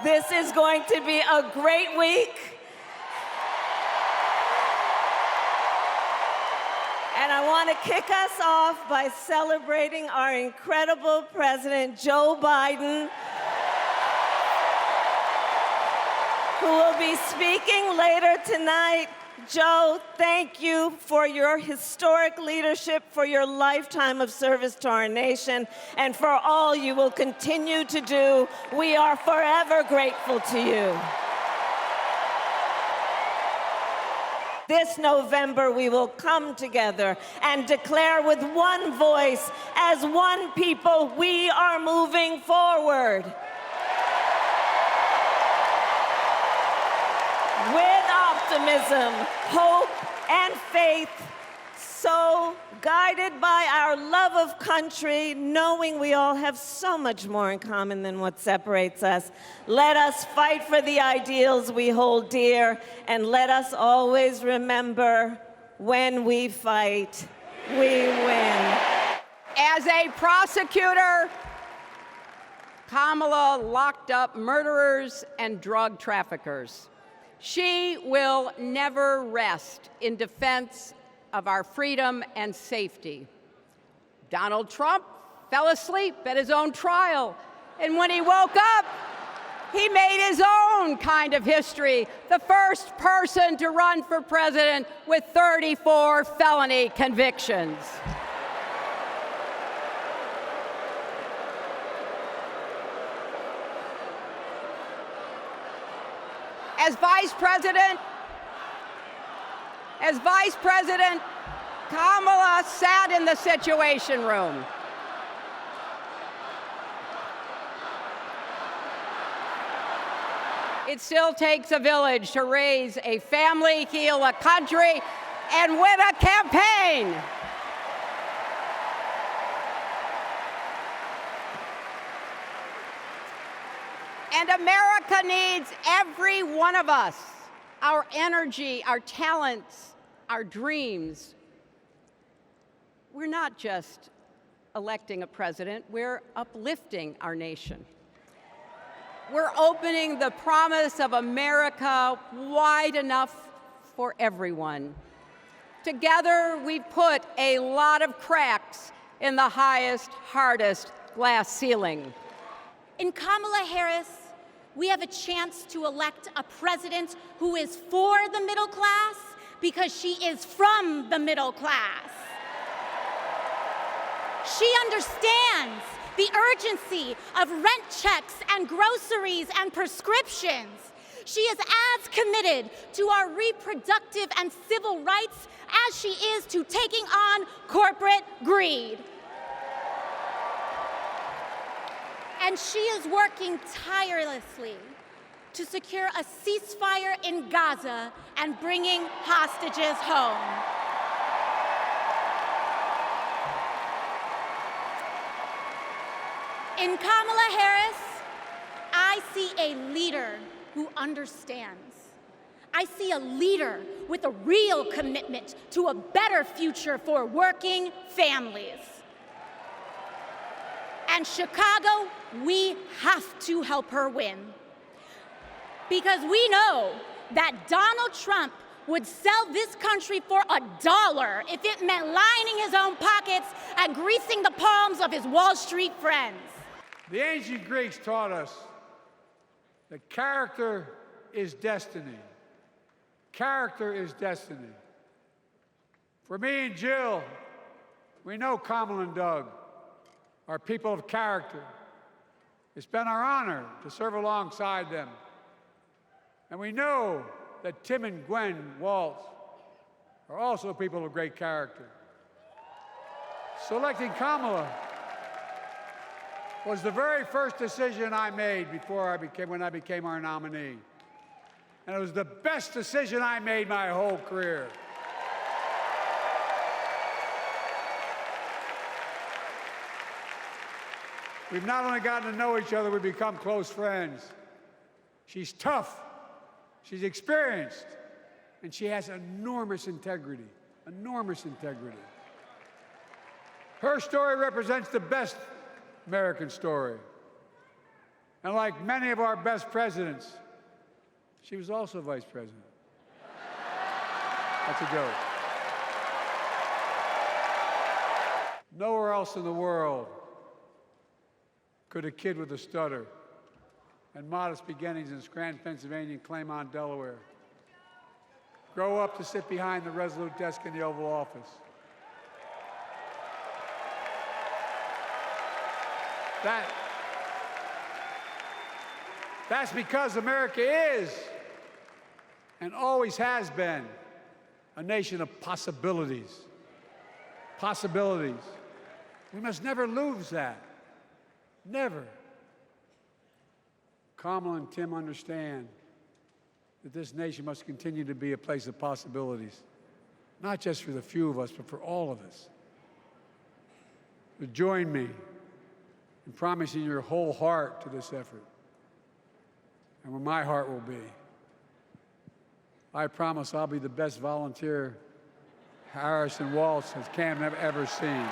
This is going to be a great week. And I want to kick us off by celebrating our incredible President, Joe Biden, who will be speaking later tonight. Joe, thank you for your historic leadership, for your lifetime of service to our nation, and for all you will continue to do. We are forever grateful to you. This November, we will come together and declare with one voice, as one people, we are moving forward. With optimism, hope, and faith, so guided by our love of country, knowing we all have so much more in common than what separates us, let us fight for the ideals we hold dear, and let us always remember, when we fight, we win. As a prosecutor, Kamala locked up murderers and drug traffickers. She will never rest in defense of our freedom and safety. Donald Trump fell asleep at his own trial, and when he woke up, he made his own kind of history, the first person to run for president with 34 felony convictions. As Vice President, Kamala sat in the Situation Room. It still takes a village to raise a family, heal a country, and win a campaign. And America needs every one of us, our energy, our talents, our dreams. We're not just electing a president, we're uplifting our nation. We're opening the promise of America wide enough for everyone. Together, we put a lot of cracks in the highest, hardest glass ceiling. In Kamala Harris, we have a chance to elect a president who is for the middle class because she is from the middle class. She understands the urgency of rent checks and groceries and prescriptions. She is as committed to our reproductive and civil rights as she is to taking on corporate greed. And she is working tirelessly to secure a ceasefire in Gaza and bringing hostages home. In Kamala Harris, I see a leader who understands. I see a leader with a real commitment to a better future for working families. And Chicago, we have to help her win. Because we know that Donald Trump would sell this country for $1 if it meant lining his own pockets and greasing the palms of his Wall Street friends. The ancient Greeks taught us that character is destiny. Character is destiny. For me and Jill, we know Kamala and Doug are people of character. It's been our honor to serve alongside them. And we know that Tim and Gwen Waltz are also people of great character. Selecting Kamala was the very first decision I made when I became our nominee. And it was the best decision I made my whole career. We've not only gotten to know each other, we've become close friends. She's tough, she's experienced, and she has enormous integrity, enormous integrity. Her story represents the best American story. And like many of our best presidents, she was also vice president. That's a joke. Nowhere else in the world could a kid with a stutter and modest beginnings in Scranton, Pennsylvania, and Claymont, Delaware, grow up to sit behind the resolute desk in the Oval Office. That's because America is and always has been a nation of possibilities. Possibilities. We must never lose that. Never. Kamala and Tim understand that this nation must continue to be a place of possibilities, not just for the few of us, but for all of us. So join me in promising your whole heart to this effort, and where my heart will be. I promise I'll be the best volunteer Harris and Walz has ever seen.